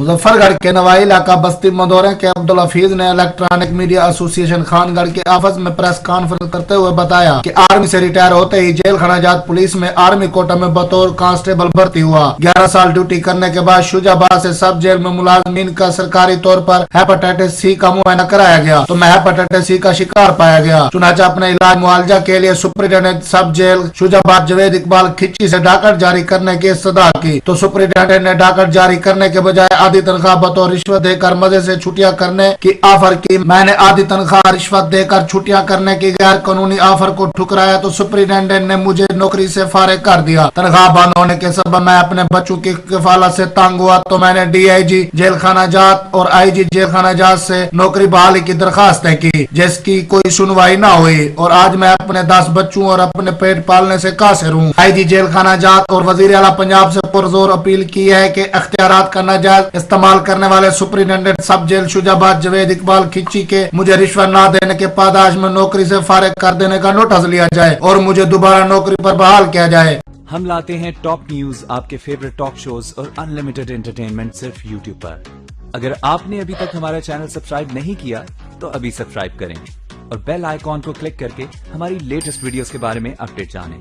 मुजफ्फरगढ़ के नवाई इलाका बस्ती मदोरे के अब्दुल हफीज ने इलेक्ट्रॉनिक मीडिया एसोसिएशन खानगढ़ के ऑफिस में प्रेस कॉन्फ्रेंस करते हुए बताया कि आर्मी से रिटायर होते ही जेल खानाजात पुलिस में आर्मी कोटा में बतौर कांस्टेबल भर्ती हुआ। 11 साल ड्यूटी करने के बाद शुजाबाद से सब जेल में मुलाजमीन का सरकारी तौर पर हेपेटाइटिस सी का मुआयना कराया गया तो मैं हेपेटाइटिस सी का शिकार पाया गया। चुनाचा अपने इलाज मुआवजा के लिए सुप्रिंटेंडेंट सब जेल शुजाबाद जवेद इकबाल खिच्ची से डाकट जारी करने की सदा की तो सुप्रिंटेंडेंट ने डाकट जारी करने के बजाय आधी तनख्वाह बतौर रिश्वत देकर मजे से छुट्टियां करने की ऑफर की। मैंने आधी तनख्वाह रिश्वत देकर छुट्टियां करने की गैर कानूनी ऑफर को ठुकराया तो सुप्रिंटेंडेंट ने मुझे नौकरी से फारिग कर दिया। तनख्वाह बंद होने के सबब मैं अपने बच्चों की किफालत से तंग हुआ तो मैंने डीआईजी जेल खानाजात और आईजी जेल खानाजात से नौकरी बहाली की दरखास्त की जिसकी कोई सुनवाई न हुई और आज मैं अपने 10 बच्चों और अपने पेट पालने से कासिर हूँ। आईजी जेल खानाजात और वजीर आला पंजाब से पुरजोर अपील की है कि इख्तियारात का नाजायज इस्तेमाल करने वाले सुप्रिंटेंडेंट सब जेल शुजाबाद जवेद इकबाल खिच्ची के मुझे रिश्वत न देने के पादाश में नौकरी से फारिग कर देने का नोटिस लिया जाए और मुझे दोबारा नौकरी पर बहाल किया जाए। हम लाते हैं टॉप न्यूज, आपके फेवरेट टॉक शोज और अनलिमिटेड एंटरटेनमेंट सिर्फ यूट्यूब पर। अगर आपने अभी तक हमारा चैनल सब्सक्राइब नहीं किया तो अभी सब्सक्राइब करें और बेल आइकॉन को क्लिक करके हमारी लेटेस्ट वीडियोस के बारे में अपडेट जानें।